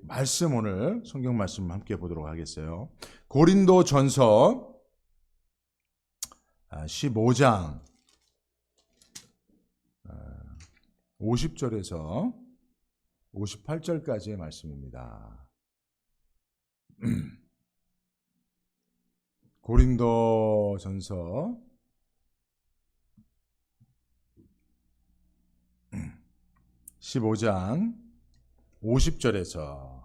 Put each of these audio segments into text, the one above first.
말씀 오늘 성경 말씀 함께 보도록 하겠어요. 고린도전서 15장 50절에서 58절까지의 말씀입니다. 고린도전서 15장 50절에서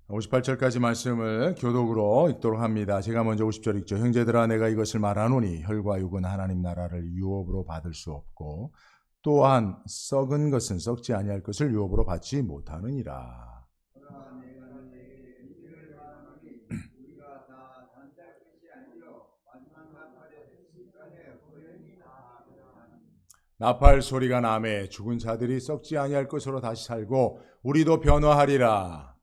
58절까지 말씀을 교독으로 읽도록 합니다. 제가 먼저 50절 읽죠. 형제들아, 내가 이것을 말하노니 혈과 육은 하나님 나라를 유업으로 받을 수 없고 또한 썩은 것은 썩지 아니할 것을 유업으로 받지 못하느니라. 나팔 소리가 나매 죽은 자들이 썩지 아니할 것으로 다시 살고 우리도 변화하리라.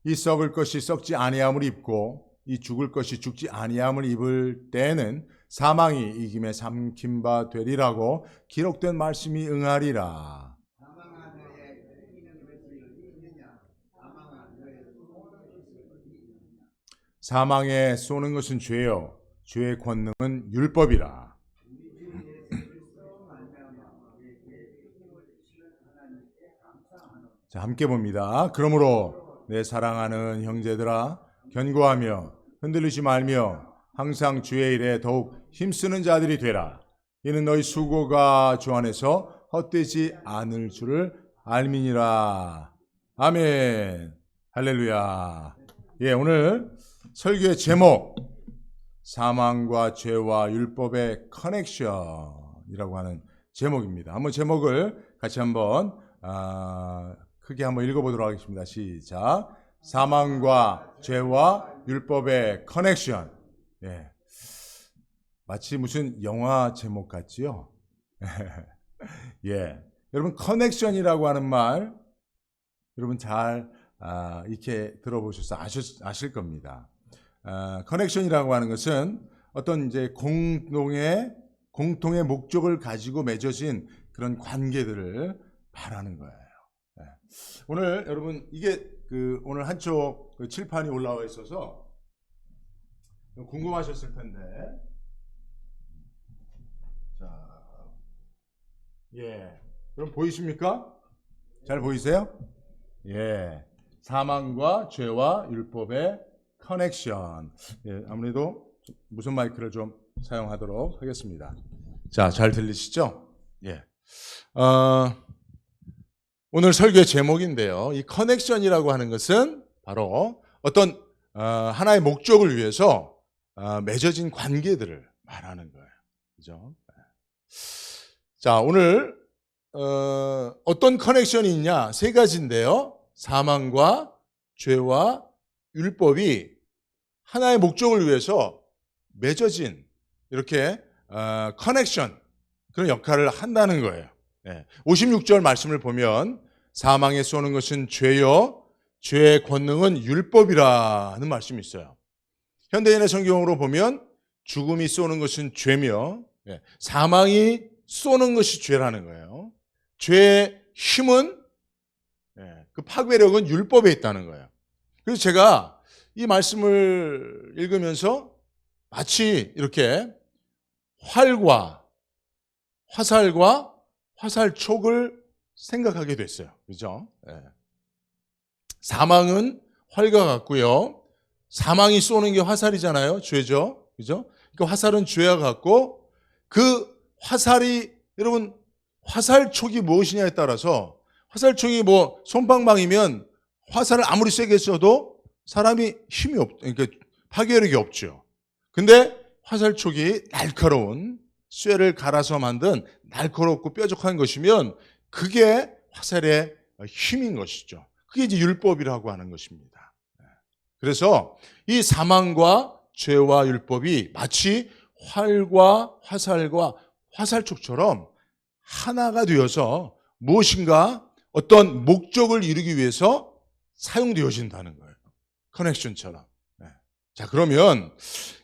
이 썩을 것이 썩지 아니함을 입고 이 죽을 것이 죽지 아니함을 입을 때에는 사망이 이김에 삼킨 바 되리라고 기록된 말씀이 응하리라. 사망에 쏘는 것은 죄요 죄의 권능은 율법이라. 자, 함께 봅니다. 그러므로 내 사랑하는 형제들아, 견고하며 흔들리지 말며 항상 주의 일에 더욱 힘쓰는 자들이 되라. 이는 너희 수고가 주 안에서 헛되지 않을 줄을 알미니라. 아멘. 할렐루야. 예, 오늘 설교의 제목, 사망과 죄와 율법의 커넥션이라고 하는 제목입니다. 한번 제목을 같이 한번 크게 한번 읽어보도록 하겠습니다. 시작. 사망과 죄와 율법의 커넥션. 예, 마치 무슨 영화 제목 같지요? 예, 여러분 커넥션이라고 하는 말 여러분 잘 이렇게 들어보셔서 아실 겁니다. 커넥션이라고 하는 것은 어떤 이제 공통의 목적을 가지고 맺어진 그런 관계들을 말하는 거예요. 네. 오늘 여러분 이게 오늘 한쪽 칠판이 올라와 있어서 궁금하셨을 텐데, 자, 예, 여러분 보이십니까? 잘 보이세요? 예, 사망과 죄와 율법의 커넥션. 예, 아무래도 무선 마이크를 좀 사용하도록 하겠습니다. 자, 잘 들리시죠? 예. 오늘 설교의 제목인데요. 이 커넥션이라고 하는 것은 바로 어떤 하나의 목적을 위해서 맺어진 관계들을 말하는 거예요. 그죠? 자, 오늘 어떤 커넥션이 있냐? 세 가지인데요. 사망과 죄와 율법이 하나의 목적을 위해서 맺어진 이렇게 커넥션, 그런 역할을 한다는 거예요. 56절 말씀을 보면 사망에 쏘는 것은 죄요 죄의 권능은 율법이라 하는 말씀이 있어요. 현대인의 성경으로 보면 죽음이 쏘는 것은 죄며 사망이 쏘는 것이 죄라는 거예요. 죄의 힘은, 그 파괴력은 율법에 있다는 거예요. 그래서 제가 이 말씀을 읽으면서 마치 이렇게 활과 화살과 화살촉을 생각하게 됐어요. 그죠? 사망은 활과 같고요. 사망이 쏘는 게 화살이잖아요. 죄죠. 그죠? 그러니까 화살은 죄와 같고, 그 화살이, 여러분, 화살촉이 무엇이냐에 따라서, 화살촉이 뭐 솜방망이면 화살을 아무리 세게 쏘도 사람이 힘이 그러니까 파괴력이 없죠. 근데 화살촉이 날카로운 쇠를 갈아서 만든 날카롭고 뾰족한 것이면 그게 화살의 힘인 것이죠. 그게 이제 율법이라고 하는 것입니다. 그래서 이 사망과 죄와 율법이 마치 활과 화살과 화살촉처럼 하나가 되어서 무엇인가 어떤 목적을 이루기 위해서 사용되어진다는 거예요. 커넥션처럼. 자, 그러면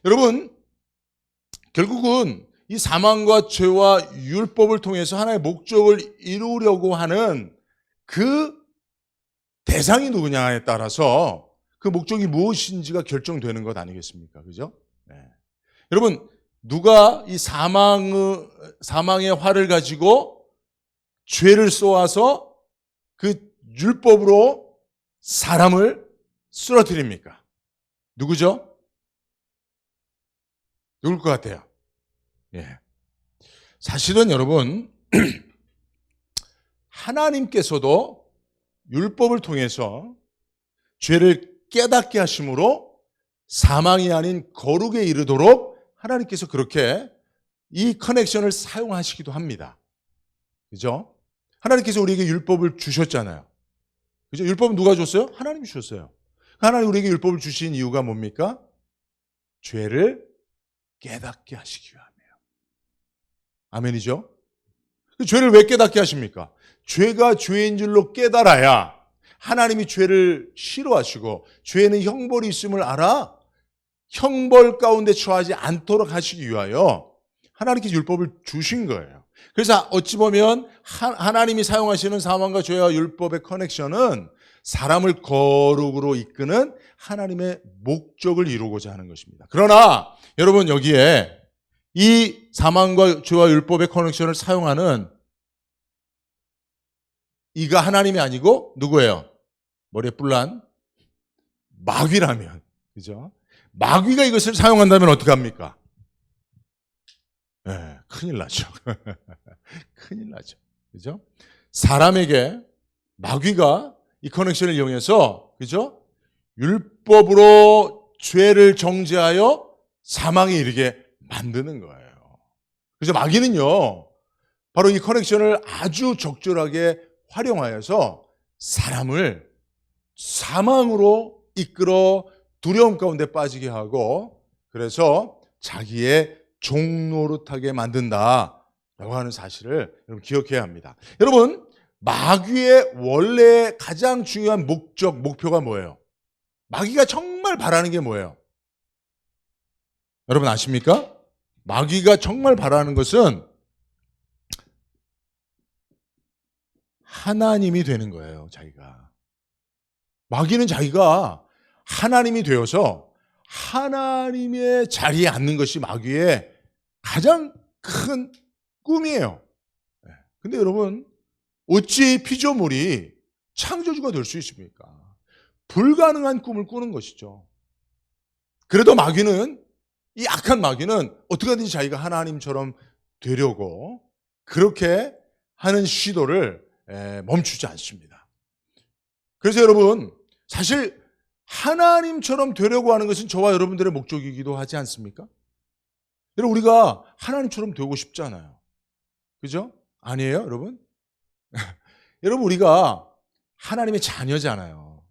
여러분 결국은 이 사망과 죄와 율법을 통해서 하나의 목적을 이루려고 하는 그 대상이 누구냐에 따라서 그 목적이 무엇인지가 결정되는 것 아니겠습니까? 그죠? 네. 여러분, 누가 이 사망의 활을 가지고 죄를 쏘아서 그 율법으로 사람을 쓰러뜨립니까? 누구죠? 누굴 것 같아요? 예. 사실은 여러분, 하나님께서도 율법을 통해서 죄를 깨닫게 하심으로 사망이 아닌 거룩에 이르도록 하나님께서 그렇게 이 커넥션을 사용하시기도 합니다. 그죠? 하나님께서 우리에게 율법을 주셨잖아요. 그죠? 율법은 누가 줬어요? 하나님이 주셨어요. 하나님 우리에게 율법을 주신 이유가 뭡니까? 죄를 깨닫게 하시기 위함이에요. 아멘이죠? 죄를 왜 깨닫게 하십니까? 죄가 죄인 줄로 깨달아야 하나님이 죄를 싫어하시고 죄에는 형벌이 있음을 알아 형벌 가운데 처하지 않도록 하시기 위하여 하나님께서 율법을 주신 거예요. 그래서 어찌 보면 하나님이 사용하시는 사망과 죄와 율법의 커넥션은 사람을 거룩으로 이끄는 하나님의 목적을 이루고자 하는 것입니다. 그러나 여러분 여기에 이 사망과 죄와 율법의 커넥션을 사용하는 이가 하나님이 아니고 누구예요? 머리에 뿔난 마귀라면, 그죠? 마귀가 이것을 사용한다면 어떻게 합니까? 네, 큰일 나죠. 큰일 나죠. 그죠? 사람에게 마귀가 이 커넥션을 이용해서, 그죠? 율법으로 죄를 정죄하여 사망에 이르게 만드는 거예요. 그래서 마귀는요, 바로 이 커넥션을 아주 적절하게 활용하여서 사람을 사망으로 이끌어 두려움 가운데 빠지게 하고 그래서 자기의 종노릇하게 만든다라고 하는 사실을 여러분 기억해야 합니다. 여러분, 마귀의 원래 가장 중요한 목표가 뭐예요? 마귀가 정말 바라는 게 뭐예요? 여러분 아십니까? 마귀가 정말 바라는 것은 하나님이 되는 거예요, 자기가. 마귀는 자기가 하나님이 되어서 하나님의 자리에 앉는 것이 마귀의 가장 큰 꿈이에요. 근데 여러분, 어찌 피조물이 창조주가 될 수 있습니까? 불가능한 꿈을 꾸는 것이죠. 그래도 마귀는, 이 악한 마귀는 어떻게든지 자기가 하나님처럼 되려고 그렇게 하는 시도를 멈추지 않습니다. 그래서 여러분, 사실 하나님처럼 되려고 하는 것은 저와 여러분들의 목적이기도 하지 않습니까? 여러분, 우리가 하나님처럼 되고 싶잖아요. 그죠? 아니에요, 여러분? 여러분, 우리가 하나님의 자녀잖아요.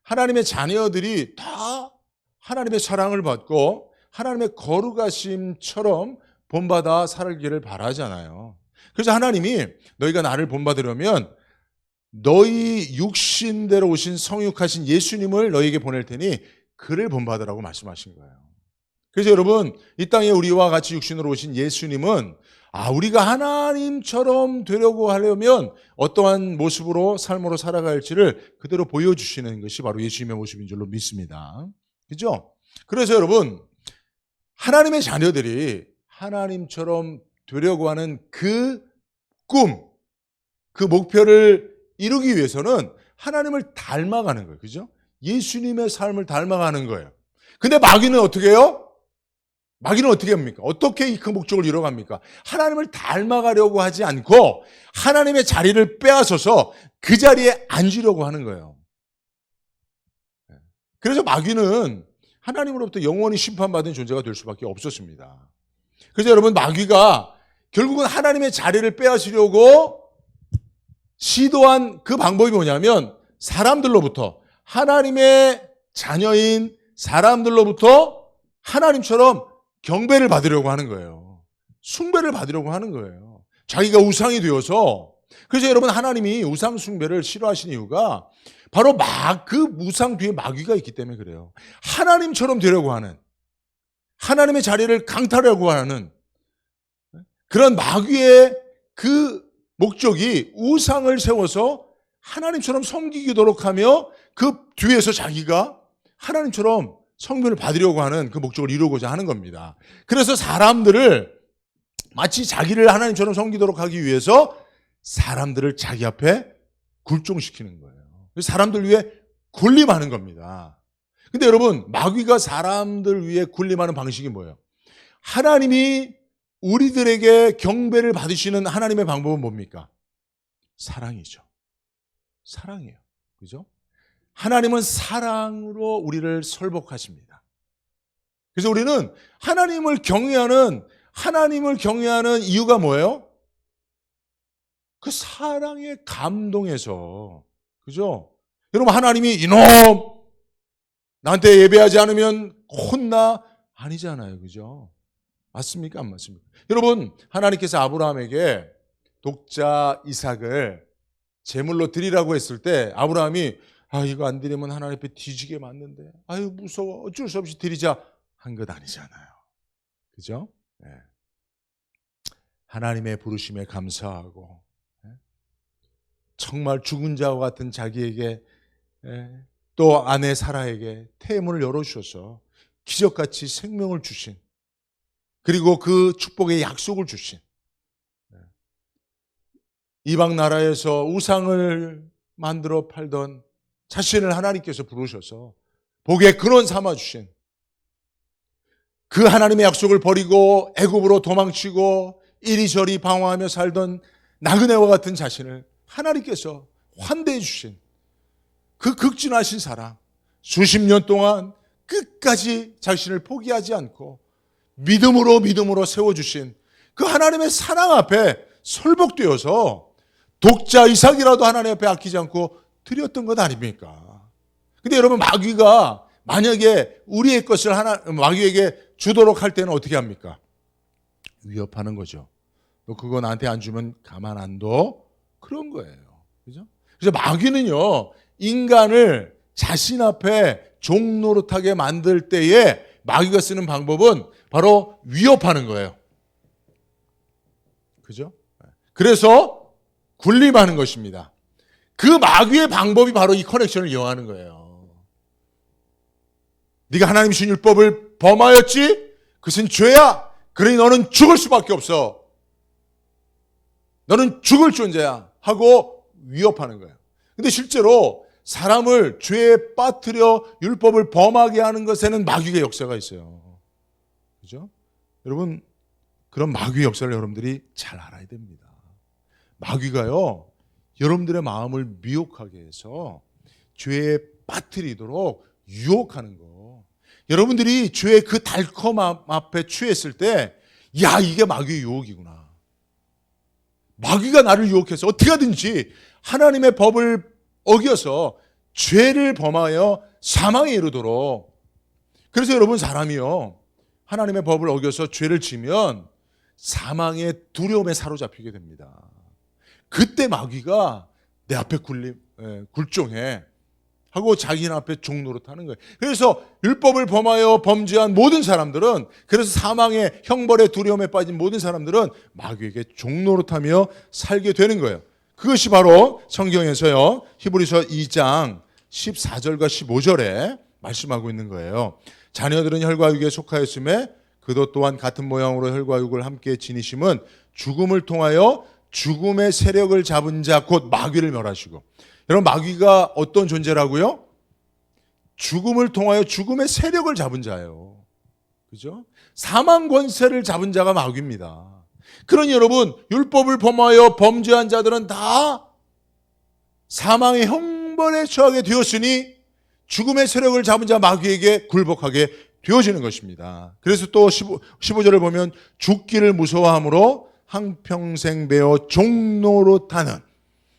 하나님의 자녀들이 다 하나님의 사랑을 받고 하나님의 거룩하심처럼 본받아 살기를 바라잖아요. 그래서 하나님이 너희가 나를 본받으려면 너희 육신대로 오신 성육하신 예수님을 너희에게 보낼 테니 그를 본받으라고 말씀하신 거예요. 그래서 여러분, 이 땅에 우리와 같이 육신으로 오신 예수님은 우리가 하나님처럼 되려고 하려면 어떠한 모습으로 삶으로 살아갈지를 그대로 보여주시는 것이 바로 예수님의 모습인 줄로 믿습니다. 그죠? 그래서 여러분, 하나님의 자녀들이 하나님처럼 되려고 하는 그 꿈, 그 목표를 이루기 위해서는 하나님을 닮아가는 거예요. 그죠? 예수님의 삶을 닮아가는 거예요. 근데 마귀는 어떻게 해요? 마귀는 어떻게 합니까? 어떻게 그 목적을 이뤄갑니까? 하나님을 닮아가려고 하지 않고 하나님의 자리를 빼앗아서 그 자리에 앉으려고 하는 거예요. 그래서 마귀는 하나님으로부터 영원히 심판받은 존재가 될 수밖에 없었습니다. 그래서 여러분, 마귀가 결국은 하나님의 자리를 빼앗으려고 시도한 그 방법이 뭐냐면 사람들로부터, 하나님의 자녀인 사람들로부터 하나님처럼 경배를 받으려고 하는 거예요. 숭배를 받으려고 하는 거예요. 자기가 우상이 되어서. 그래서 여러분, 하나님이 우상 숭배를 싫어하시는 이유가 바로 그 우상 뒤에 마귀가 있기 때문에 그래요. 하나님처럼 되려고 하는, 하나님의 자리를 강탈하려고 하는 그런 마귀의 그 목적이 우상을 세워서 하나님처럼 섬기도록 하며 그 뒤에서 자기가 하나님처럼 성별을 받으려고 하는 그 목적을 이루고자 하는 겁니다. 그래서 사람들을 마치 자기를 하나님처럼 섬기도록 하기 위해서 사람들을 자기 앞에 굴종시키는 거예요. 사람들 위해 군림하는 겁니다. 근데 여러분, 마귀가 사람들 위해 군림하는 방식이 뭐예요? 하나님이 우리들에게 경배를 받으시는 하나님의 방법은 뭡니까? 사랑이죠. 사랑이에요. 그죠? 하나님은 사랑으로 우리를 설복하십니다. 그래서 우리는 하나님을 경외하는 이유가 뭐예요? 그 사랑에 감동해서. 그죠? 여러분, 하나님이 이놈! 나한테 예배하지 않으면 혼나? 아니잖아요. 그죠? 맞습니까? 안 맞습니까? 여러분, 하나님께서 아브라함에게 독자 이삭을 제물로 드리라고 했을 때 아브라함이 이거 안 드리면 하나님 앞에 뒤지게 맞는데 아유 무서워 어쩔 수 없이 드리자 한 것 아니잖아요. 그죠? 네. 하나님의 부르심에 감사하고 정말 죽은 자와 같은 자기에게 또 아내 사라에게 태문을 열어주셔서 기적같이 생명을 주신 그리고 그 축복의 약속을 주신 이방 나라에서 우상을 만들어 팔던 자신을 하나님께서 부르셔서 복의 근원 삼아주신 그 하나님의 약속을 버리고 애굽으로 도망치고 이리저리 방황하며 살던 나그네와 같은 자신을 하나님께서 환대해 주신 그 극진하신 사랑, 수십 년 동안 끝까지 자신을 포기하지 않고 믿음으로 세워주신 그 하나님의 사랑 앞에 설복되어서 독자 이삭이라도 하나님 앞에 아끼지 않고 드렸던 것 아닙니까? 근데 여러분, 마귀가 만약에 우리의 것을 마귀에게 주도록 할 때는 어떻게 합니까? 위협하는 거죠. 너 그거 나한테 안 주면 가만 안 둬? 그런 거예요. 그죠? 그래서 마귀는요, 인간을 자신 앞에 종노릇하게 만들 때에 마귀가 쓰는 방법은 바로 위협하는 거예요. 그죠? 그래서 군림하는 것입니다. 그 마귀의 방법이 바로 이 커넥션을 이용하는 거예요. 네가 하나님 주신 율법을 범하였지? 그것은 죄야. 그러니 너는 죽을 수밖에 없어. 너는 죽을 존재야. 하고 위협하는 거예요. 근데 실제로 사람을 죄에 빠뜨려 율법을 범하게 하는 것에는 마귀의 역사가 있어요. 그죠? 여러분, 그런 마귀의 역사를 여러분들이 잘 알아야 됩니다. 마귀가요, 여러분들의 마음을 미혹하게 해서 죄에 빠뜨리도록 유혹하는 거. 여러분들이 죄의 그 달콤함 앞에 취했을 때, 야, 이게 마귀의 유혹이구나. 마귀가 나를 유혹해서 어떻게 하든지 하나님의 법을 어겨서 죄를 범하여 사망에 이르도록. 그래서 여러분, 사람이요, 하나님의 법을 어겨서 죄를 지면 사망의 두려움에 사로잡히게 됩니다. 그때 마귀가 내 앞에 굴종해 하고 자기네 앞에 종노릇하는 거예요. 그래서 율법을 범하여 범죄한 모든 사람들은, 그래서 사망의 형벌의 두려움에 빠진 모든 사람들은 마귀에게 종노릇하며 살게 되는 거예요. 그것이 바로 성경에서요, 히브리서 2장 14절과 15절에 말씀하고 있는 거예요. 자녀들은 혈과 육에 속하였음에 그도 또한 같은 모양으로 혈과 육을 함께 지니심은 죽음을 통하여 죽음의 세력을 잡은 자 곧 마귀를 멸하시고. 여러분, 마귀가 어떤 존재라고요? 죽음을 통하여 죽음의 세력을 잡은 자예요. 그죠? 사망 권세를 잡은 자가 마귀입니다. 그러니 여러분, 율법을 범하여 범죄한 자들은 다 사망의 형벌에 처하게 되었으니 죽음의 세력을 잡은 자 마귀에게 굴복하게 되어지는 것입니다. 그래서 또 15절을 보면 죽기를 무서워함으로 한평생 매어 종노릇하는,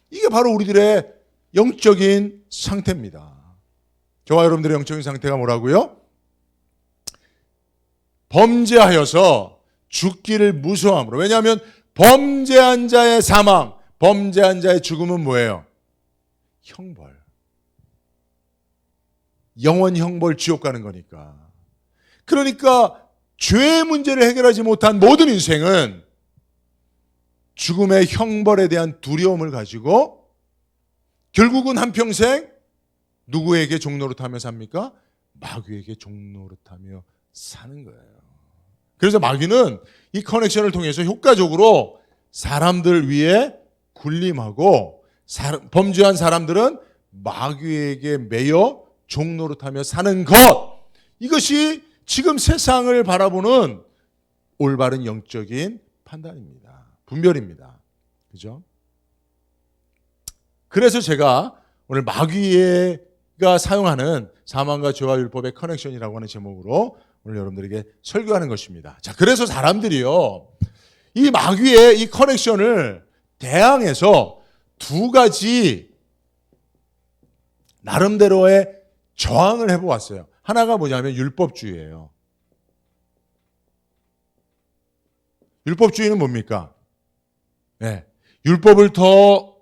이게 바로 우리들의 영적인 상태입니다. 저와 여러분들의 영적인 상태가 뭐라고요? 범죄하여서 죽기를 무서워함으로. 왜냐하면 범죄한 자의 사망, 범죄한 자의 죽음은 뭐예요? 형벌. 영원 형벌 지옥 가는 거니까. 그러니까 죄의 문제를 해결하지 못한 모든 인생은 죽음의 형벌에 대한 두려움을 가지고 결국은 한평생 누구에게 종노릇하며 삽니까? 마귀에게 종노릇하며 사는 거예요. 그래서 마귀는 이 커넥션을 통해서 효과적으로 사람들 위에 군림하고 범죄한 사람들은 마귀에게 매여 종노릇하며 사는 것, 이것이 지금 세상을 바라보는 올바른 영적인 판단입니다. 분별입니다. 그죠? 그래서 제가 오늘 마귀가 사용하는 사망과 죄와 율법의 커넥션이라고 하는 제목으로 오늘 여러분들에게 설교하는 것입니다. 자, 그래서 사람들이요, 이 마귀의 이 커넥션을 대항해서 두 가지 나름대로의 저항을 해보았어요. 하나가 뭐냐면 율법주의예요. 율법주의는 뭡니까? 네, 율법을 더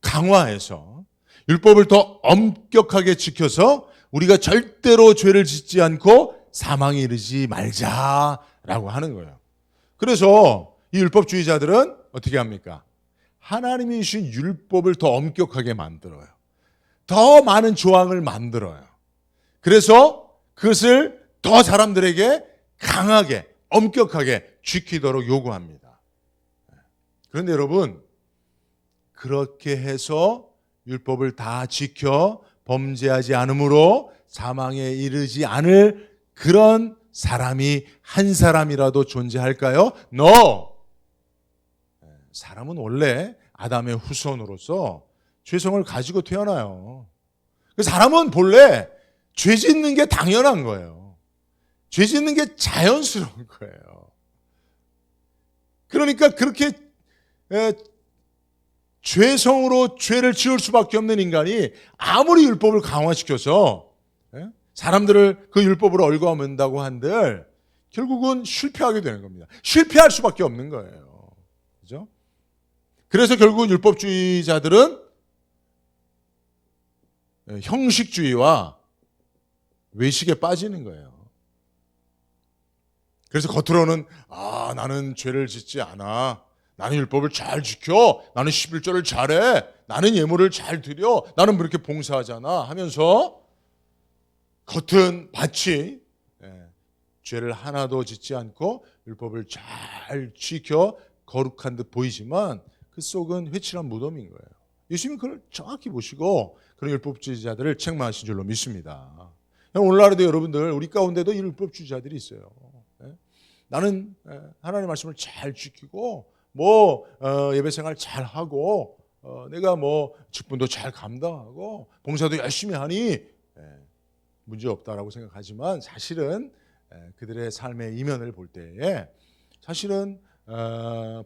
강화해서 율법을 더 엄격하게 지켜서 우리가 절대로 죄를 짓지 않고 사망에 이르지 말자라고 하는 거예요. 그래서 이 율법주의자들은 어떻게 합니까? 하나님이 주신 율법을 더 엄격하게 만들어요. 더 많은 조항을 만들어요. 그래서 그것을 더 사람들에게 강하게, 엄격하게 지키도록 요구합니다. 그런데 여러분, 그렇게 해서 율법을 다 지켜 범죄하지 않으므로 사망에 이르지 않을 그런 사람이 한 사람이라도 존재할까요? No! 사람은 원래 아담의 후손으로서 죄성을 가지고 태어나요. 사람은 본래 죄 짓는 게 당연한 거예요. 죄 짓는 게 자연스러운 거예요. 그러니까 그렇게 죄성으로 죄를 지을 수밖에 없는 인간이 아무리 율법을 강화시켜서 사람들을 그 율법으로 얽어맨다고 한들 결국은 실패하게 되는 겁니다. 실패할 수밖에 없는 거예요. 그죠? 그래서 결국은 율법주의자들은 형식주의와 외식에 빠지는 거예요. 그래서 겉으로는 나는 죄를 짓지 않아. 나는 율법을 잘 지켜. 나는 11조를 잘해. 나는 예물을 잘 드려. 나는 그렇게 봉사하잖아 하면서 겉은 마치 죄를 하나도 짓지 않고 율법을 잘 지켜 거룩한 듯 보이지만 그 속은 회칠한 무덤인 거예요. 예수님이 그걸 정확히 보시고 그런 율법주의자들을 책망하신 줄로 믿습니다. 오늘날에도 여러분들 우리 가운데도 이 율법주의자들이 있어요. 나는 하나님의 말씀을 잘 지키고 예배생활 잘 하고 내가 직분도 잘 감당하고 봉사도 열심히 하니 문제 없다라고 생각하지만 사실은 그들의 삶의 이면을 볼 때에 사실은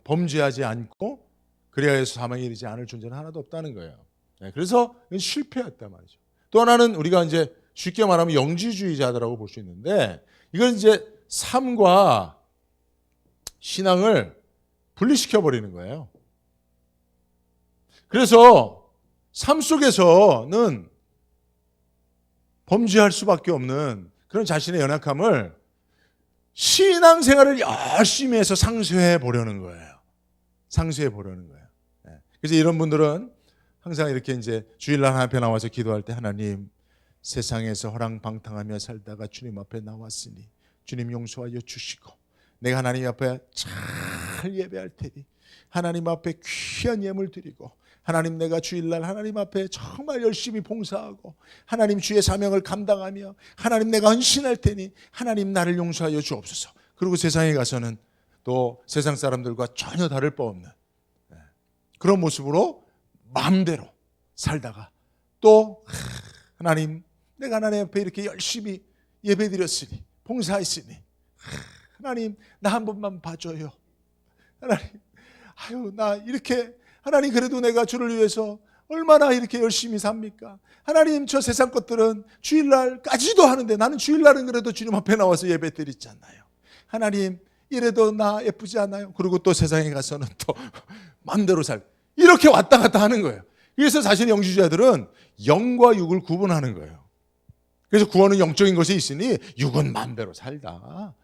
범죄하지 않고 그래야 해서 사망에 이르지 않을 존재는 하나도 없다는 거예요. 그래서 실패했단 말이죠. 또 하나는 우리가 이제 쉽게 말하면 영지주의자들이라고 볼 수 있는데 이건 이제 삶과 신앙을 분리시켜 버리는 거예요. 그래서 삶 속에서는 범죄할 수밖에 없는 그런 자신의 연약함을 신앙생활을 열심히 해서 상쇄해 보려는 거예요. 상쇄해 보려는 거예요. 그래서 이런 분들은 항상 이렇게 이제 주일날 하나님 앞에 나와서 기도할 때 하나님 세상에서 허랑방탕하며 살다가 주님 앞에 나왔으니 주님 용서하여 주시고 내가 하나님 앞에 잘 예배할 테니 하나님 앞에 귀한 예물 드리고 하나님 내가 주일날 하나님 앞에 정말 열심히 봉사하고 하나님 주의 사명을 감당하며 하나님 내가 헌신할 테니 하나님 나를 용서하여 주옵소서. 그리고 세상에 가서는 또 세상 사람들과 전혀 다를 바 없는 그런 모습으로 마음대로 살다가 또 하나님 내가 하나님 앞에 이렇게 열심히 예배드렸으니 봉사했으니 하나님 나 한 번만 봐줘요. 하나님 나 이렇게 하나님 그래도 내가 주를 위해서 얼마나 이렇게 열심히 삽니까? 하나님 저 세상 것들은 주일날까지도 하는데 나는 주일날은 그래도 주님 앞에 나와서 예배 드리잖아요. 하나님 이래도 나 예쁘지 않아요? 그리고 또 세상에 가서는 또 마음대로 이렇게 왔다 갔다 하는 거예요. 그래서 사실 영주주의자들은 영과 육을 구분하는 거예요. 그래서 구원은 영적인 것에 있으니 육은 마음대로 살다.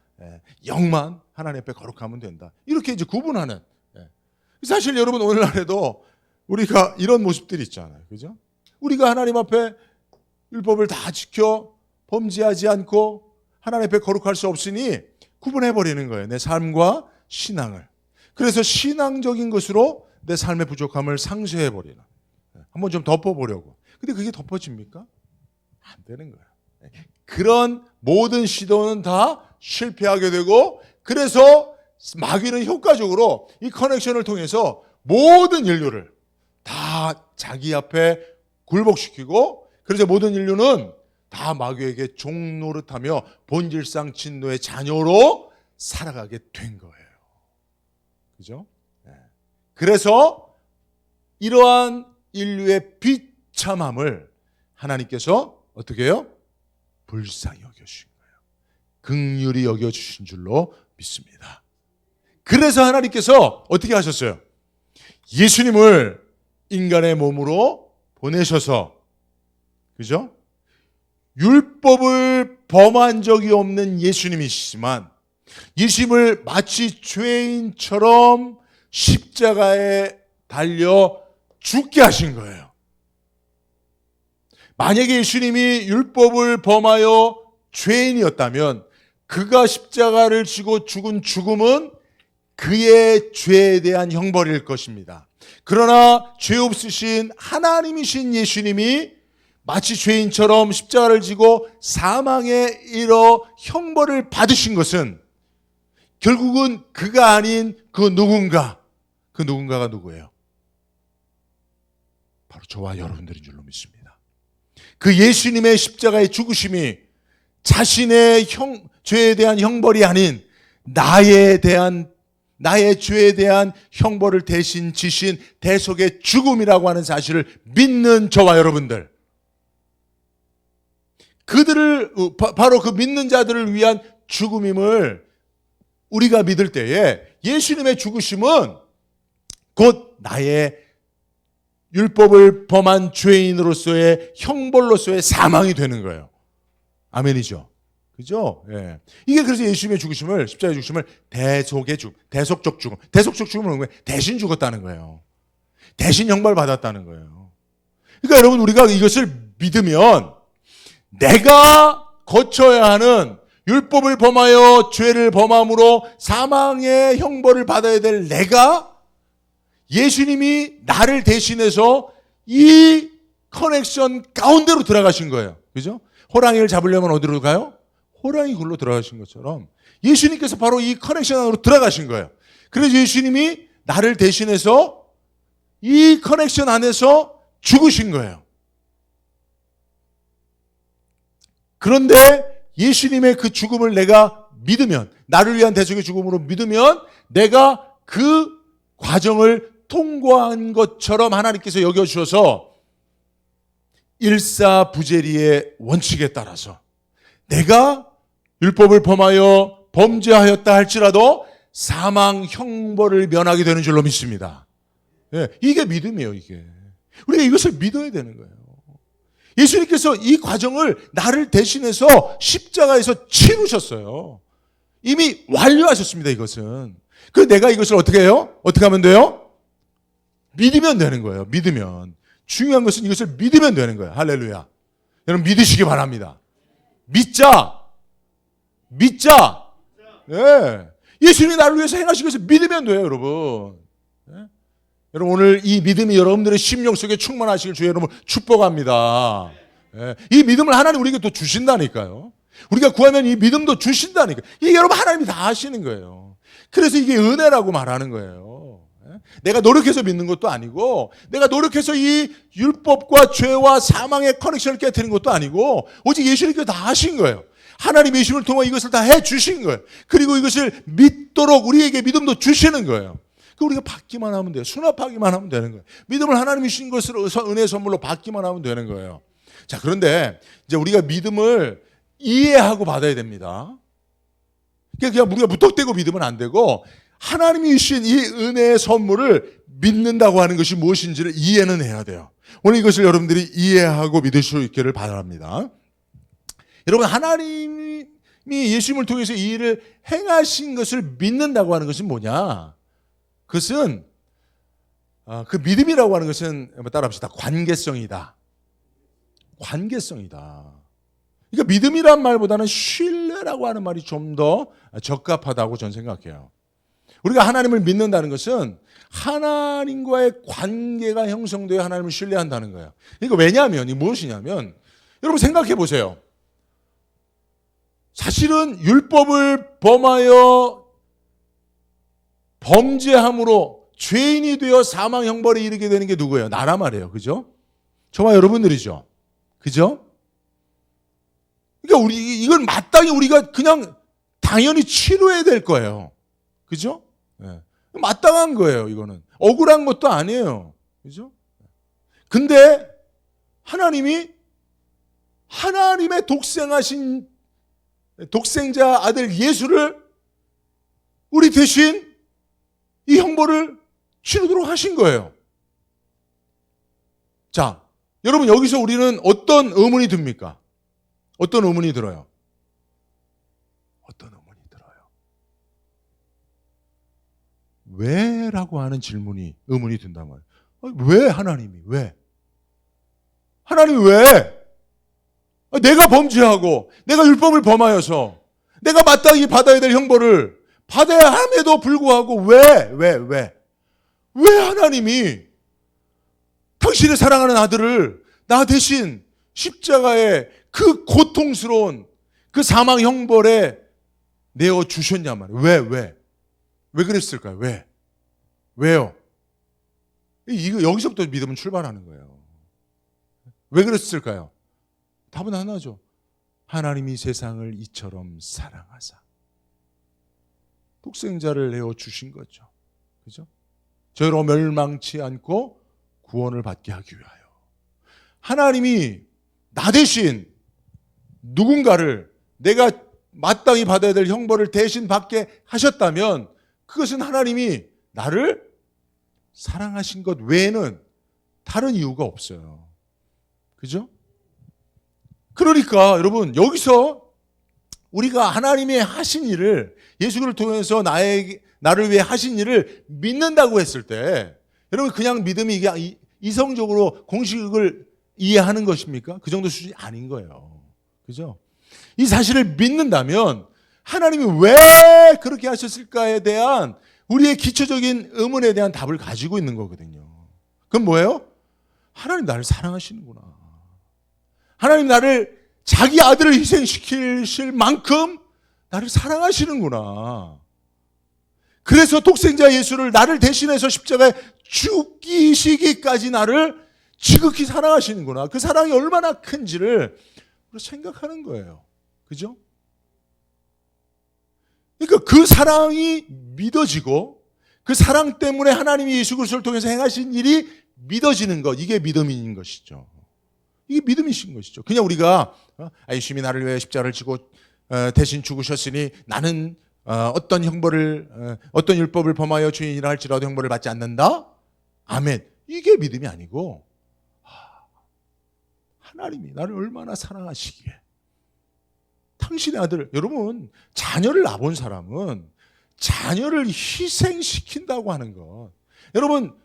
영만 하나님 앞에 거룩하면 된다. 이렇게 이제 구분하는. 사실 여러분 오늘날에도 우리가 이런 모습들이 있잖아요. 그죠? 우리가 하나님 앞에 율법을 다 지켜 범죄하지 않고 하나님 앞에 거룩할 수 없으니 구분해버리는 거예요. 내 삶과 신앙을. 그래서 신앙적인 것으로 내 삶의 부족함을 상쇄해버리는. 한번 좀 덮어보려고. 근데 그게 덮어집니까? 안 되는 거예요. 그런 모든 시도는 다 실패하게 되고, 그래서 마귀는 효과적으로 이 커넥션을 통해서 모든 인류를 다 자기 앞에 굴복시키고, 그래서 모든 인류는 다 마귀에게 종노릇하며 본질상 진노의 자녀로 살아가게 된 거예요. 그죠? 그래서 이러한 인류의 비참함을 하나님께서 어떻게 해요? 불쌍히 여겨주신 거예요. 긍휼히 여겨주신 줄로 믿습니다. 그래서 하나님께서 어떻게 하셨어요? 예수님을 인간의 몸으로 보내셔서, 그죠? 율법을 범한 적이 없는 예수님이시지만 예수님을 마치 죄인처럼 십자가에 달려 죽게 하신 거예요. 만약에 예수님이 율법을 범하여 죄인이었다면 그가 십자가를 지고 죽은 죽음은 그의 죄에 대한 형벌일 것입니다. 그러나 죄 없으신 하나님이신 예수님이 마치 죄인처럼 십자가를 지고 사망에 이르러 형벌을 받으신 것은 결국은 그가 아닌 그 누군가가 누구예요? 바로 저와 여러분들인 줄로 믿습니다. 그 예수님의 십자가의 죽으심이 자신의 죄에 대한 형벌이 아닌 나의 죄에 대한 형벌을 대신 지신 대속의 죽음이라고 하는 사실을 믿는 저와 여러분들, 그들을 바로 그 믿는 자들을 위한 죽음임을 우리가 믿을 때에 예수님의 죽으심은 곧 나의 율법을 범한 죄인으로서의 형벌로서의 사망이 되는 거예요. 아멘이죠. 그죠? 예. 이게 그래서 예수님의 죽으심을, 십자가의 죽으심을 대속의 죽음, 대속적 죽음. 대속적 죽음은 뭐예요? 대신 죽었다는 거예요. 대신 형벌 받았다는 거예요. 그러니까 여러분, 우리가 이것을 믿으면 내가 거쳐야 하는 율법을 범하여 죄를 범함으로 사망의 형벌을 받아야 될 내가, 예수님이 나를 대신해서 이 커넥션 가운데로 들어가신 거예요. 그죠? 호랑이를 잡으려면 어디로 가요? 호랑이 굴로 들어가신 것처럼 예수님께서 바로 이 커넥션 안으로 들어가신 거예요. 그래서 예수님이 나를 대신해서 이 커넥션 안에서 죽으신 거예요. 그런데 예수님의 그 죽음을 내가 믿으면, 나를 위한 대속의 죽음으로 믿으면 내가 그 과정을 통과한 것처럼 하나님께서 여겨주셔서 일사부재리의 원칙에 따라서 내가 율법을 범하여 범죄하였다 할지라도 사망 형벌을 면하게 되는 줄로 믿습니다. 예, 이게 믿음이에요. 이게 우리가 이것을 믿어야 되는 거예요. 예수님께서 이 과정을 나를 대신해서 십자가에서 치르셨어요. 이미 완료하셨습니다. 이것은. 그래서 내가 이것을 어떻게 해요? 어떻게 하면 돼요? 믿으면 되는 거예요. 믿으면. 중요한 것은 이것을 믿으면 되는 거예요. 할렐루야. 여러분 믿으시기 바랍니다. 믿자. 네. 예수님이 나를 위해서 행하신 것을 믿으면 돼요, 여러분. 네? 여러분 오늘 이 믿음이 여러분들의 심령 속에 충만하시길 주의 여러분 축복합니다. 네. 이 믿음을 하나님 우리에게 또 주신다니까요. 우리가 구하면 이 믿음도 주신다니까요. 이게 여러분 하나님이 다 하시는 거예요. 그래서 이게 은혜라고 말하는 거예요. 내가 노력해서 믿는 것도 아니고, 내가 노력해서 이 율법과 죄와 사망의 커넥션을 깨트리는 것도 아니고, 오직 예수님께서 다 하신 거예요. 하나님 예수님을 통해 이것을 다 해주신 거예요. 그리고 이것을 믿도록 우리에게 믿음도 주시는 거예요. 우리가 받기만 하면 돼요. 수납하기만 하면 되는 거예요. 믿음을 하나님이 주신 것으로 은혜 선물로 받기만 하면 되는 거예요. 자, 그런데 이제 우리가 믿음을 이해하고 받아야 됩니다. 그냥 우리가 무턱대고 믿으면 안 되고, 하나님이 주신 이 은혜의 선물을 믿는다고 하는 것이 무엇인지를 이해는 해야 돼요. 오늘 이것을 여러분들이 이해하고 믿을 수 있기를 바랍니다. 여러분, 하나님이 예수님을 통해서 이 일을 행하신 것을 믿는다고 하는 것은 뭐냐? 그것은 그 믿음이라고 하는 것은 한번 따라합시다. 관계성이다. 관계성이다. 그러니까 믿음이란 말보다는 신뢰라고 하는 말이 좀 더 적합하다고 저는 생각해요. 우리가 하나님을 믿는다는 것은 하나님과의 관계가 형성되어 하나님을 신뢰한다는 거예요. 이거 왜냐하면, 이 무엇이냐면, 여러분 생각해 보세요. 사실은 율법을 범하여 범죄함으로 죄인이 되어 사망 형벌에 이르게 되는 게 누구예요? 나란 말이에요. 그죠? 저와 여러분들이죠. 그죠? 그러니까 이건 마땅히 우리가 그냥 당연히 치료해야 될 거예요. 그죠? 네. 마땅한 거예요, 이거는. 억울한 것도 아니에요. 그죠? 근데 하나님의 독생자 아들 예수를 우리 대신 이 형벌을 치르도록 하신 거예요. 자, 여러분 여기서 우리는 어떤 의문이 듭니까? 어떤 의문이 들어요? 어떤 의문이 들어요? 왜? 라고 하는 의문이 든단 말이에요. 왜 하나님이? 왜? 하나님이 왜? 내가 범죄하고 내가 율법을 범하여서 내가 마땅히 받아야 될 형벌을 받아야 함에도 불구하고 왜 하나님이 당신의 사랑하는 아들을 나 대신 십자가에 그 고통스러운 그 사망 형벌에 내어 주셨냐 말이에요. 왜 그랬을까요? 왜요? 여기서부터 믿음은 출발하는 거예요. 왜 그랬을까요? 답은 하나죠. 하나님이 세상을 이처럼 사랑하사 독생자를 내어 주신 거죠. 그죠? 저희로 멸망치 않고 구원을 받게 하기 위하여. 하나님이 나 대신 누군가를 내가 마땅히 받아야 될 형벌을 대신 받게 하셨다면 그것은 하나님이 나를 사랑하신 것 외에는 다른 이유가 없어요. 그죠? 그러니까 여러분 여기서 우리가 하나님의 하신 일을 예수를 통해서 나를 위해 하신 일을 믿는다고 했을 때 여러분 그냥 믿음이 이게 이성적으로 공식을 이해하는 것입니까? 그 정도 수준이 아닌 거예요. 그죠? 이 사실을 믿는다면 하나님이 왜 그렇게 하셨을까에 대한 우리의 기초적인 의문에 대한 답을 가지고 있는 거거든요. 그건 뭐예요? 하나님 나를 사랑하시는구나. 하나님 나를 자기 아들을 희생시킬 만큼 나를 사랑하시는구나. 그래서 독생자 예수를 나를 대신해서 십자가에 죽이시기까지 나를 지극히 사랑하시는구나. 그 사랑이 얼마나 큰지를 생각하는 거예요. 그죠? 그러니까 그 사랑이 믿어지고 그 사랑 때문에 하나님이 예수 그리스도를 통해서 행하신 일이 믿어지는 것, 이게 믿음인 것이죠. 이게 믿음이신 것이죠. 그냥 우리가 예수님이 나를 위해 십자가를 지고 대신 죽으셨으니 나는 어떤 율법을 범하여 죄인이라 할지라도 형벌을 받지 않는다? 아멘. 이게 믿음이 아니고 하나님이 나를 얼마나 사랑하시기에 당신의 아들, 여러분 자녀를 낳아본 사람은 자녀를 희생시킨다고 하는 것, 여러분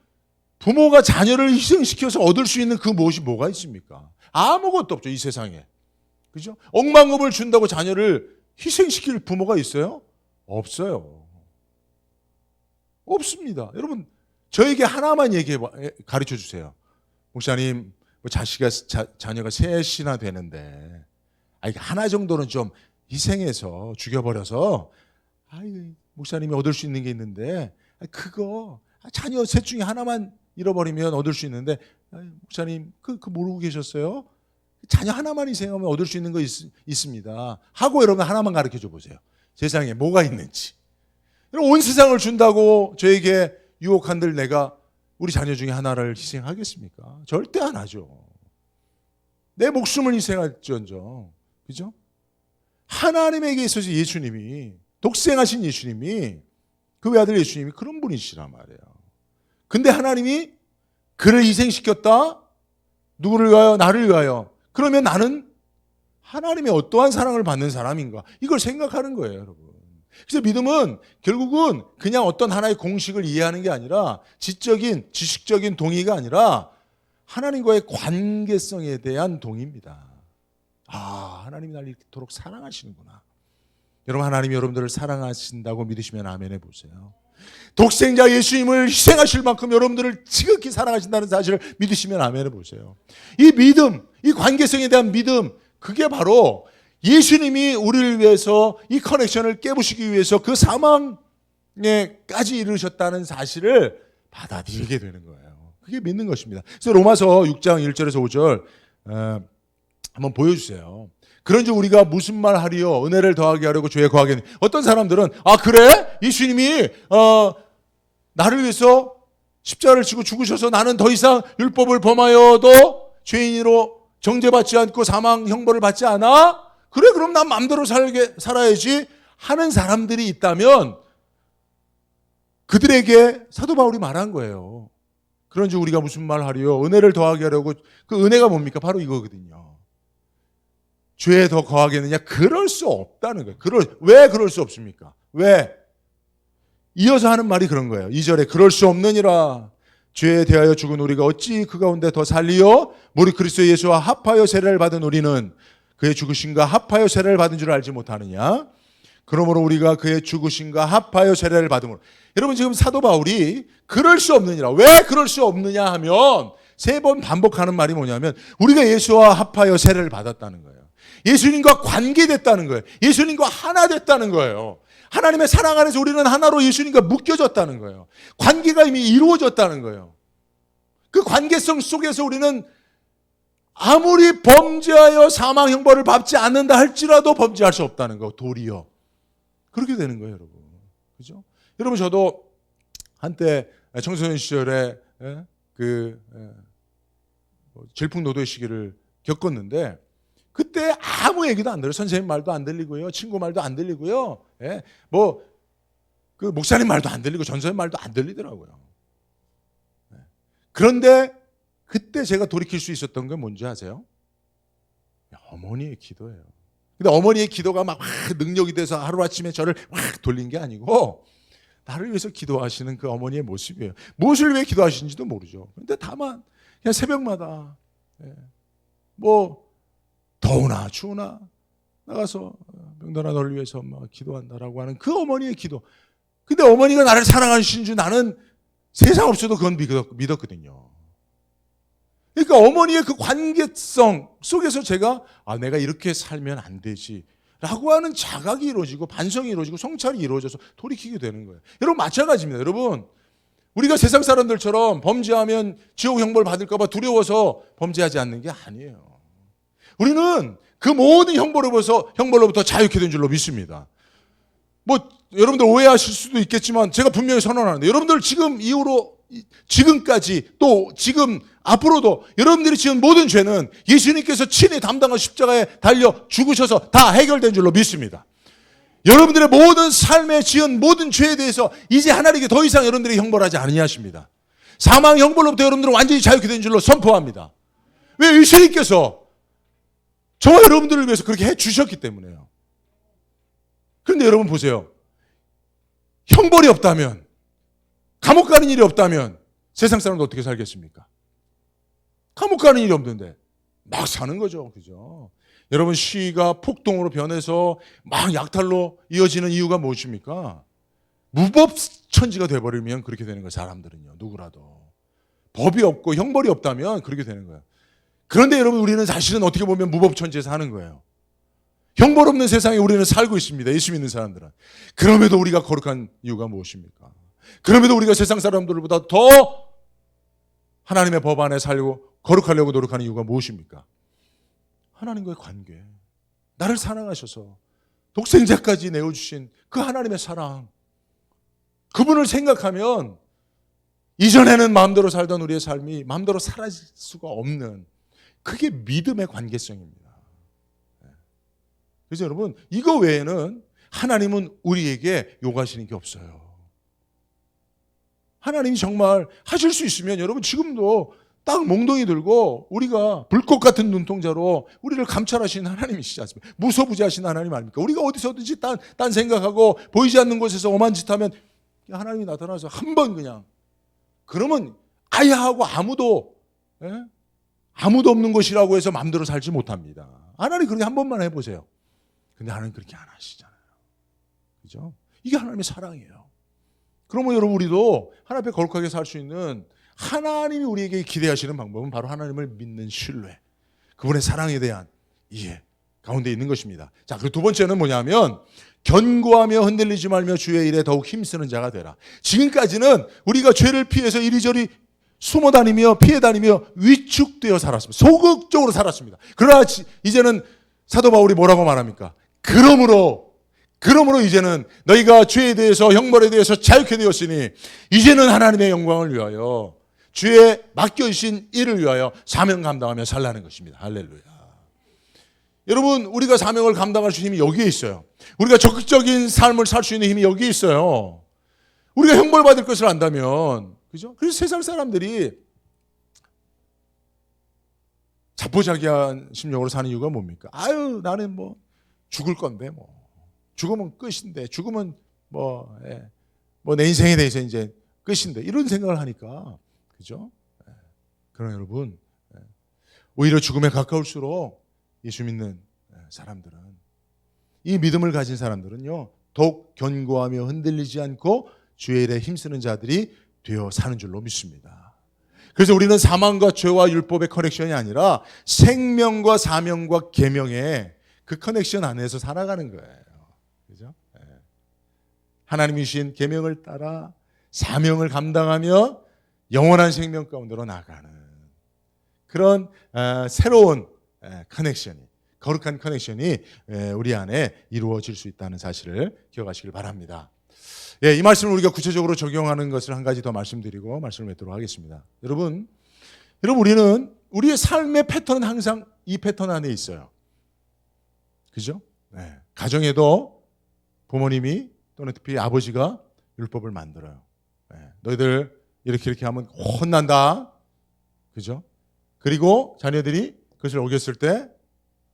부모가 자녀를 희생시켜서 얻을 수 있는 그 무엇이 뭐가 있습니까? 아무것도 없죠, 이 세상에. 그죠? 억만금을 준다고 자녀를 희생시킬 부모가 있어요? 없어요. 없습니다. 여러분 저에게 하나만 가르쳐 주세요. 목사님 자녀가 셋이나 되는데 하나 정도는 좀 희생해서 죽여버려서 목사님이 얻을 수 있는 게 있는데 그거 자녀 셋 중에 하나만 잃어버리면 얻을 수 있는데 목사님 그 모르고 계셨어요? 자녀 하나만 희생하면 얻을 수 있는 거 있습니다 하고 여러분 하나만 가르쳐줘 보세요. 세상에 뭐가 있는지. 온 세상을 준다고 저에게 유혹한들 내가 우리 자녀 중에 하나를 희생하겠습니까? 절대 안 하죠. 내 목숨을 희생할지언정. 그죠? 하나님에게 있어서 예수님이, 독생하신 예수님이, 그 외아들 예수님이 그런 분이시란 말이에요. 근데 하나님이 그를 희생시켰다? 누구를 위하여? 나를 위하여. 그러면 나는 하나님의 어떠한 사랑을 받는 사람인가? 이걸 생각하는 거예요, 여러분. 그래서 믿음은 결국은 그냥 어떤 하나의 공식을 이해하는 게 아니라 지적인, 지식적인 동의가 아니라 하나님과의 관계성에 대한 동의입니다. 하나님이 나를 이토록 사랑하시는구나. 여러분, 하나님이 여러분들을 사랑하신다고 믿으시면 아멘 해보세요. 독생자 예수님을 희생하실 만큼 여러분들을 지극히 사랑하신다는 사실을 믿으시면 아멘 해보세요. 이 믿음, 이 관계성에 대한 믿음, 그게 바로 예수님이 우리를 위해서 이 커넥션을 깨부시기 위해서 그 사망에까지 이르셨다는 사실을 받아들이게 되는 거예요. 그게 믿는 것입니다. 그래서 로마서 6장 1절에서 5절 한번 보여주세요. 그런즉 우리가 무슨 말 하리요? 은혜를 더하게 하려고 죄에 거하겠니? 어떤 사람들은 그래? 예수님이 나를 위해서 십자가를 지고 죽으셔서 나는 더 이상 율법을 범하여도 죄인으로 정죄받지 않고 사망 형벌을 받지 않아? 그래, 그럼 난 마음대로 살아야지 하는 사람들이 있다면 그들에게 사도 바울이 말한 거예요. 그런즉 우리가 무슨 말 하리요? 은혜를 더하게 하려고. 그 은혜가 뭡니까? 바로 이거거든요. 죄에 더 거하겠느냐? 그럴 수 없다는 거예요. 왜 그럴 수 없습니까? 왜? 이어서 하는 말이 그런 거예요. 2절에 그럴 수 없느니라. 죄에 대하여 죽은 우리가 어찌 그 가운데 더 살리요? 무릇 그리스도 예수와 합하여 세례를 받은 우리는 그의 죽으심과 합하여 세례를 받은 줄 알지 못하느냐? 그러므로 우리가 그의 죽으심과 합하여 세례를 받음으로. 여러분, 지금 사도 바울이 그럴 수 없느니라. 왜 그럴 수 없느냐 하면 3번 반복하는 말이 뭐냐면 우리가 예수와 합하여 세례를 받았다는 거예요. 예수님과 관계됐다는 거예요. 예수님과 하나 됐다는 거예요. 하나님의 사랑 안에서 우리는 하나로 예수님과 묶여졌다는 거예요. 관계가 이미 이루어졌다는 거예요. 그 관계성 속에서 우리는 아무리 범죄하여 사망 형벌을 받지 않는다 할지라도 범죄할 수 없다는 거, 도리어. 그렇게 되는 거예요, 여러분. 그죠? 여러분, 저도 한때 청소년 시절에 질풍노도의 시기를 겪었는데 그때 아무 얘기도 안 들어요. 선생님 말도 안 들리고요. 친구 말도 안 들리고요. 그 목사님 말도 안 들리고 전사님 말도 안 들리더라고요. 그런데 그때 제가 돌이킬 수 있었던 게 뭔지 아세요? 어머니의 기도예요. 근데 어머니의 기도가 막 능력이 돼서 하루아침에 저를 확 돌린 게 아니고 나를 위해서 기도하시는 그 어머니의 모습이에요. 무엇을 위해 기도하시는지도 모르죠. 그런데 다만 그냥 새벽마다 더우나 추우나 나가서 명단아 너를 위해서 막 기도한다라고 하는 그 어머니의 기도. 근데 어머니가 나를 사랑하시는 줄 나는 세상 없어도 그건 믿었거든요. 그러니까 어머니의 그 관계성 속에서 제가 내가 이렇게 살면 안 되지 라고 하는 자각이 이루어지고 반성이 이루어지고 성찰이 이루어져서 돌이키게 되는 거예요. 여러분, 마찬가지입니다. 여러분, 우리가 세상 사람들처럼 범죄하면 지옥 형벌 받을까 봐 두려워서 범죄하지 않는 게 아니에요. 우리는 그 모든 형벌로부터 자유케 된 줄로 믿습니다. 여러분들 오해하실 수도 있겠지만 제가 분명히 선언하는데 여러분들 지금 이후로 지금까지 또 지금 앞으로도 여러분들이 지은 모든 죄는 예수님께서 친히 담당한 십자가에 달려 죽으셔서 다 해결된 줄로 믿습니다. 여러분들의 모든 삶에 지은 모든 죄에 대해서 이제 하나님께 더 이상 여러분들이 형벌하지 아니하십니다. 사망 형벌로부터 여러분들은 완전히 자유케 된 줄로 선포합니다. 왜? 예수님께서 저와 여러분들을 위해서 그렇게 해주셨기 때문에요. 그런데 여러분 보세요. 형벌이 없다면, 감옥 가는 일이 없다면 세상 사람도 어떻게 살겠습니까? 감옥 가는 일이 없는데 막 사는 거죠. 그죠? 여러분, 시위가 폭동으로 변해서 막 약탈로 이어지는 이유가 무엇입니까? 무법천지가 돼버리면 그렇게 되는 거예요. 사람들은요. 누구라도. 법이 없고 형벌이 없다면 그렇게 되는 거예요. 그런데 여러분, 우리는 사실은 어떻게 보면 무법천지에 사는 거예요. 형벌 없는 세상에 우리는 살고 있습니다. 예수 믿는 사람들은. 그럼에도 우리가 거룩한 이유가 무엇입니까? 그럼에도 우리가 세상 사람들보다 더 하나님의 법 안에 살고 거룩하려고 노력하는 이유가 무엇입니까? 하나님과의 관계. 나를 사랑하셔서 독생자까지 내어주신 그 하나님의 사랑. 그분을 생각하면 이전에는 마음대로 살던 우리의 삶이 마음대로 사라질 수가 없는, 그게 믿음의 관계성입니다. 그래서 여러분, 이거 외에는 하나님은 우리에게 요구하시는 게 없어요. 하나님이 정말 하실 수 있으면 여러분 지금도 딱 몽둥이 들고 우리가 불꽃 같은 눈동자로 우리를 감찰하시는 하나님이시지 않습니까? 무소부지하신 하나님 아닙니까? 우리가 어디서든지 딴 생각하고 보이지 않는 곳에서 오만 짓 하면 하나님이 나타나서 한 번 그냥, 그러면 아예 하고 아무도 없는 것이라고 해서 마음대로 살지 못합니다. 하나님 그렇게 한 번만 해보세요. 근데 하나님 그렇게 안 하시잖아요. 그죠? 이게 하나님의 사랑이에요. 그러면 여러분, 우리도 하나님 앞에 거룩하게 살 수 있는, 하나님이 우리에게 기대하시는 방법은 바로 하나님을 믿는 신뢰, 그분의 사랑에 대한 이해 가운데 있는 것입니다. 자, 그리고 두 번째는 뭐냐면, 견고하며 흔들리지 말며 주의 일에 더욱 힘쓰는 자가 되라. 지금까지는 우리가 죄를 피해서 이리저리 숨어 다니며 피해 다니며 위축되어 살았습니다. 소극적으로 살았습니다. 그러나 이제는 사도 바울이 뭐라고 말합니까? 그러므로 이제는 너희가 죄에 대해서, 형벌에 대해서 자유케 되었으니 이제는 하나님의 영광을 위하여 주의 맡겨주신 일을 위하여 사명 감당하며 살라는 것입니다. 할렐루야. 여러분, 우리가 사명을 감당할 수 있는 힘이 여기에 있어요. 우리가 적극적인 삶을 살 수 있는 힘이 여기에 있어요. 우리가 형벌받을 것을 안다면, 그죠? 그래서 세상 사람들이 자포자기한 심령으로 사는 이유가 뭡니까? 아유, 나는 뭐 죽을 건데, 뭐 죽으면 끝인데, 죽으면 뭐 내 인생에 대해서 이제 끝인데, 이런 생각을 하니까, 그죠? 그러나 여러분, 오히려 죽음에 가까울수록 예수 믿는 사람들은, 이 믿음을 가진 사람들은요, 더욱 견고하며 흔들리지 않고 주의 일에 힘쓰는 자들이 되어 사는 줄로 믿습니다. 그래서 우리는 사망과 죄와 율법의 커넥션이 아니라 생명과 사명과 계명의 그 커넥션 안에서 살아가는 거예요. 그죠? 하나님이 주신 계명을 따라 사명을 감당하며 영원한 생명 가운데로 나가는 그런 새로운 커넥션이, 거룩한 커넥션이 우리 안에 이루어질 수 있다는 사실을 기억하시길 바랍니다. 이 말씀을 우리가 구체적으로 적용하는 것을 한 가지 더 말씀드리고 말씀을 맺도록 하겠습니다. 여러분, 우리는 우리의 삶의 패턴은 항상 이 패턴 안에 있어요. 그죠? 가정에도 부모님이 또는 특히 아버지가 율법을 만들어요. 너희들 이렇게 하면 혼난다. 그죠? 그리고 자녀들이 그것을 어겼을 때,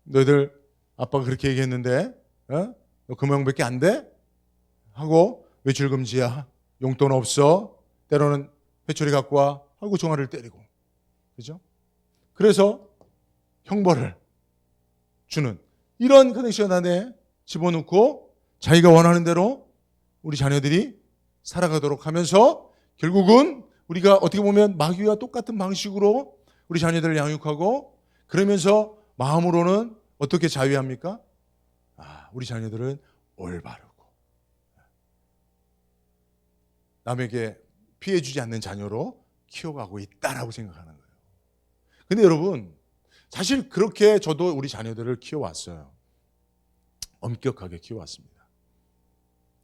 너희들 아빠가 그렇게 얘기했는데 너 그 모양밖에 안 돼? 하고, 외출 금지야, 용돈 없어, 때로는 회초리 갖고 와 하고 종아리를 때리고, 그죠? 그래서 형벌을 주는 이런 커넥션 안에 집어넣고 자기가 원하는 대로 우리 자녀들이 살아가도록 하면서, 결국은 우리가 어떻게 보면 마귀와 똑같은 방식으로 우리 자녀들을 양육하고, 그러면서 마음으로는 어떻게 자위합니까? 우리 자녀들은 올바르고 남에게 피해주지 않는 자녀로 키워가고 있다라고 생각하는 거예요. 근데 여러분, 사실 그렇게 저도 우리 자녀들을 키워왔어요. 엄격하게 키워왔습니다.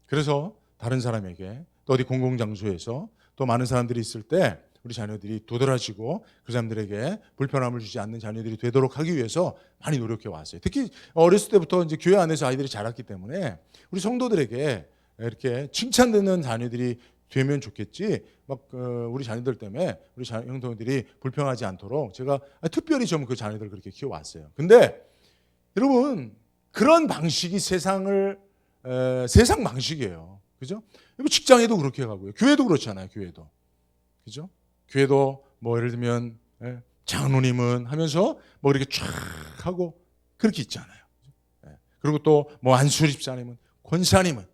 그래서 다른 사람에게, 또 어디 공공장소에서 또 많은 사람들이 있을 때 우리 자녀들이 도드라지고 그 사람들에게 불편함을 주지 않는 자녀들이 되도록 하기 위해서 많이 노력해 왔어요. 특히 어렸을 때부터 이제 교회 안에서 아이들이 자랐기 때문에 우리 성도들에게 이렇게 칭찬되는 자녀들이 되면 좋겠지, 우리 자녀들 때문에 우리 형제들이 불평하지 않도록 제가 특별히 좀 그 자녀들을 그렇게 키워왔어요. 근데 여러분, 그런 방식이 세상 방식이에요. 그죠? 직장에도 그렇게 가고요. 교회도 그렇잖아요. 교회도. 그죠? 교회도 뭐 예를 들면 장로님은 하면서 뭐 이렇게 쫙 하고 그렇게 있잖아요. 그리고 또 뭐 안수 집사님은, 권사님은,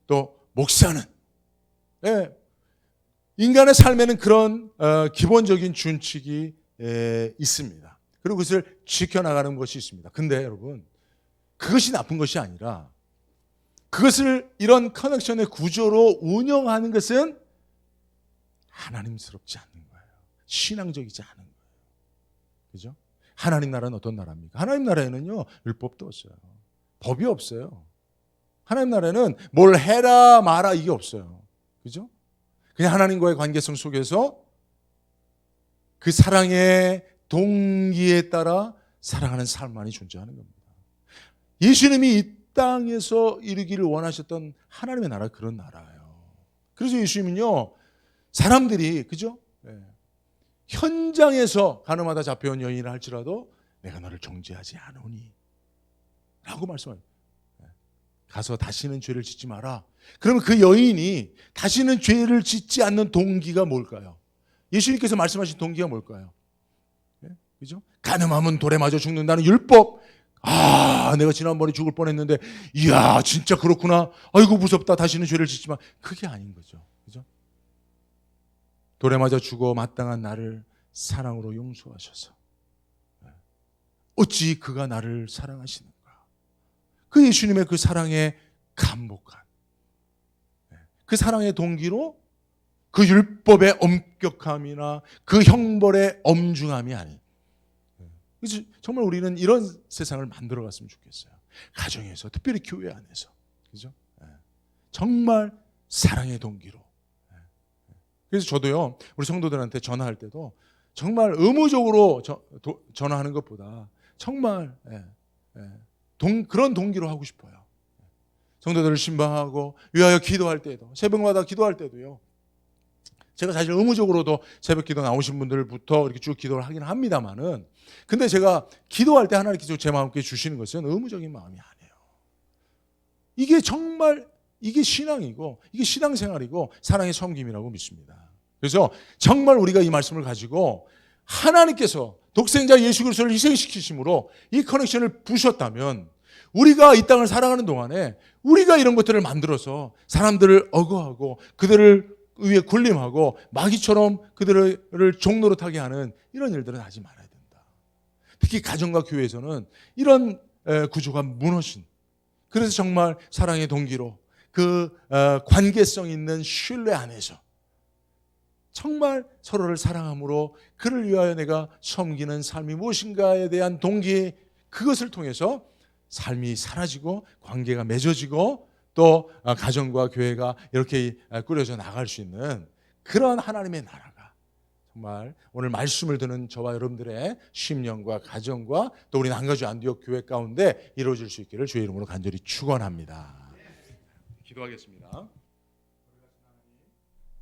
또 목사는, 인간의 삶에는 그런 기본적인 준칙이 있습니다. 그리고 그것을 지켜나가는 것이 있습니다. 근데 여러분, 그것이 나쁜 것이 아니라 그것을 이런 커넥션의 구조로 운영하는 것은 하나님스럽지 않는 거예요. 신앙적이지 않은 거예요. 그죠? 하나님 나라는 어떤 나라입니까? 하나님 나라에는요, 율법도 없어요. 법이 없어요. 하나님 나라에는 뭘 해라 마라 이게 없어요. 그죠? 그냥 하나님과의 관계성 속에서 그 사랑의 동기에 따라 사랑하는 삶만이 존재하는 겁니다. 예수님이 이 땅에서 이루기를 원하셨던 하나님의 나라, 그런 나라예요. 그래서 예수님은요, 사람들이, 그죠? 현장에서 가늠하다 잡혀온 여인이라 할지라도 내가 너를 정죄하지 않으니 라고 말씀합니다. 가서 다시는 죄를 짓지 마라. 그러면 그 여인이 다시는 죄를 짓지 않는 동기가 뭘까요? 예수님께서 말씀하신 동기가 뭘까요? 그죠? 가늠하면 돌에 맞아 죽는다는 율법. 내가 지난번에 죽을 뻔했는데, 이야, 진짜 그렇구나. 아이고, 무섭다. 다시는 죄를 짓지 마. 그게 아닌 거죠. 그죠? 돌에 맞아 죽어 마땅한 나를 사랑으로 용서하셔서 어찌 그가 나를 사랑하시는가. 그 예수님의 그 사랑에 감복한, 그 사랑의 동기로 그 율법의 엄격함이나 그 형벌의 엄중함이 아닌, 정말 우리는 이런 세상을 만들어 갔으면 좋겠어요. 가정에서, 특별히 교회 안에서, 그죠? 정말 사랑의 동기로. 그래서 저도요, 우리 성도들한테 전화할 때도 정말 의무적으로 전화하는 것보다 정말 그런 동기로 하고 싶어요. 성도들을 신방하고 위하여 기도할 때도, 새벽마다 기도할 때도요, 제가 사실 의무적으로도 새벽 기도 나오신 분들부터 이렇게 쭉 기도를 하긴 합니다만은, 근데 제가 기도할 때 하나님께서 제 마음께 주시는 것은 의무적인 마음이 아니에요. 이게 정말, 이게 신앙이고, 이게 신앙생활이고 사랑의 섬김이라고 믿습니다. 그래서 정말 우리가 이 말씀을 가지고 하나님께서 독생자 예수 그리스도를 희생시키심으로 이 커넥션을 부셨다면, 우리가 이 땅을 살아가는 동안에 우리가 이런 것들을 만들어서 사람들을 억어하고 그들을 위에 군림하고 마귀처럼 그들을 종로로 타게 하는 이런 일들은 하지 말아야 된다. 특히 가정과 교회에서는 이런 구조가 무너진, 그래서 정말 사랑의 동기로 그 관계성 있는 신뢰 안에서 정말 서로를 사랑함으로 그를 위하여 내가 섬기는 삶이 무엇인가에 대한 동기, 그것을 통해서 삶이 사라지고 관계가 맺어지고 또 가정과 교회가 이렇게 꾸려져 나갈 수 있는 그런 하나님의 나라가 정말 오늘 말씀을 듣는 저와 여러분들의 심령과 가정과 또 우리 남가주 안디옥 교회 가운데 이루어질 수 있기를 주의 이름으로 간절히 축원합니다. 기도하겠습니다.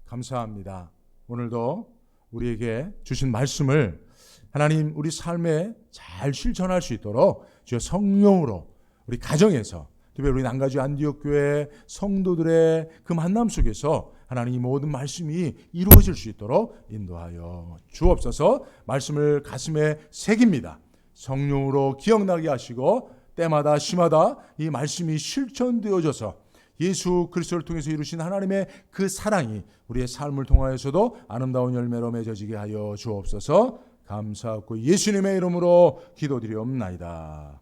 감사합니다. 오늘도 우리에게 주신 말씀을 하나님 우리 삶에 잘 실천할 수 있도록 주여 성령으로 우리 가정에서, 특별히 우리 남가주 안디옥 교회 성도들의 그 만남 속에서 하나님 이 모든 말씀이 이루어질 수 있도록 인도하여 주옵소서. 말씀을 가슴에 새깁니다. 성령으로 기억나게 하시고 때마다 시마다 이 말씀이 실천되어져서 예수 그리스도를 통해서 이루신 하나님의 그 사랑이 우리의 삶을 통하여서도 아름다운 열매로 맺어지게 하여 주옵소서. 감사하고 예수님의 이름으로 기도드리옵나이다.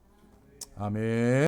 아멘.